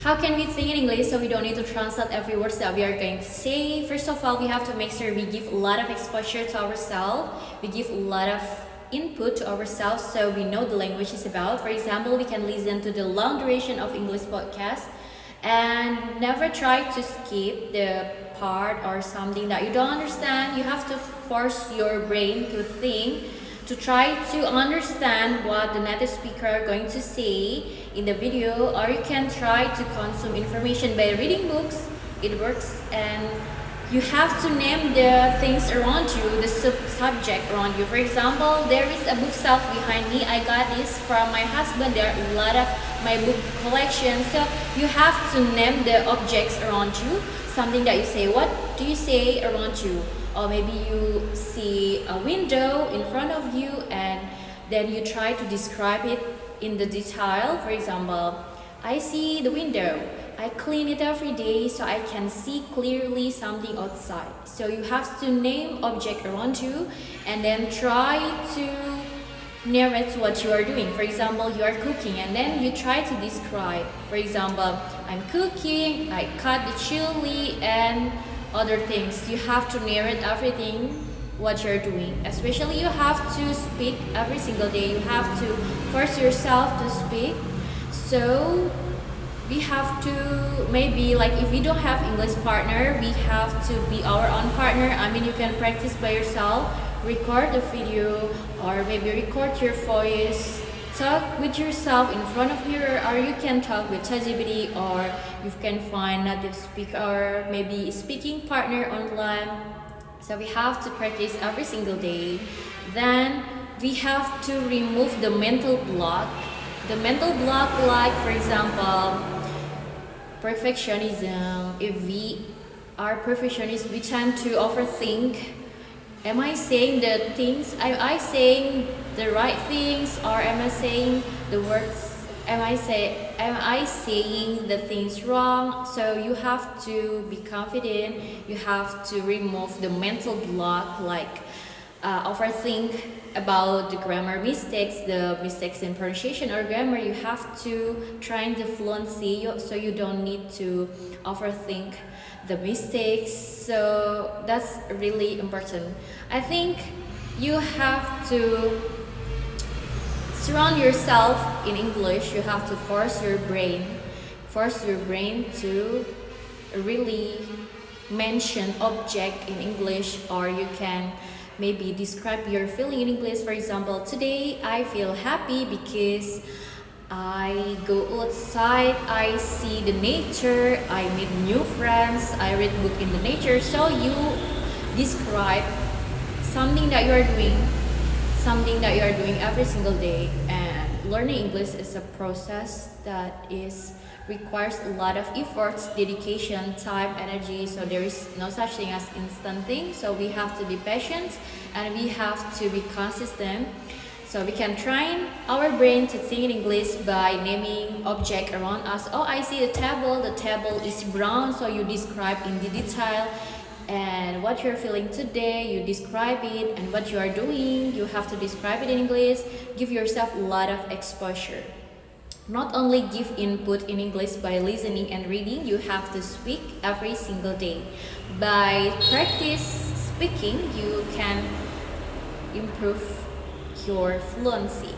How can we think in English so we don't need to translate every word that we are going to say? First of all, we have to make sure we give a lot of exposure to ourselves. We give a lot of input to ourselves so we know the language is about. For example, we can listen to the long duration of English podcast and never try to skip the part or something that you don't understand. You have to force your brain to think, to try to understand what the native speaker are going to say in the video, or you can try to consume information by reading books. It works, and you have to name the things around you, the subject around you. For example, there is a bookshelf behind me. I got this from my husband. There are a lot of my book collection. So you have to name the objects around you, something that you say. What do you say around you? Or maybe you see a window in front of you and then you try to describe it in the detail. For example, I see the window. I clean it every day so I can see clearly something outside. So you have to name object around you and then try to narrate what you are doing. For example, you are cooking and then you try to describe. For example, I'm cooking, I cut the chili and other things. You have to narrate everything what you're doing. Especially you have to speak every single day. You have to force yourself to speak. So we have to, maybe like if we don't have English partner, we have to be our own partner. I mean, you can practice by yourself, record the video, or maybe record your voice, talk with yourself in front of mirror, or you can talk with ChatGPT, or you can find native speaker, maybe speaking partner online. So we have to practice every single day. Then we have to remove the mental block. The mental block, like for example, perfectionism. If we are perfectionists, we tend to overthink. Am I saying the things? Am I saying the right things, or am I saying the words? Am I saying the things wrong? So you have to be confident. You have to remove the mental block, like overthink about the grammar mistakes, the mistakes in pronunciation or grammar. You have to train the fluency so you don't need to overthink the mistakes. So that's really important. I think you have to surround yourself in English. You have to force your brain to really mention object in English, or you can maybe describe your feeling in English. For example, today I feel happy because I go outside, I see the nature, I meet new friends, I read book in the nature. So you describe something that you are doing every single day. And learning English is a process that requires a lot of efforts, dedication, time, energy. So there is no such thing as instant thing. So we have to be patient and we have to be consistent. So we can train our brain to think in English by naming object around us. Oh, I see the table is brown. So you describe in the detail and what you're feeling today, you describe it, and what you are doing, you have to describe it in English. Give yourself a lot of exposure. Not only give input in English by listening and reading, you have to speak every single day. By practice speaking, you can improve your fluency.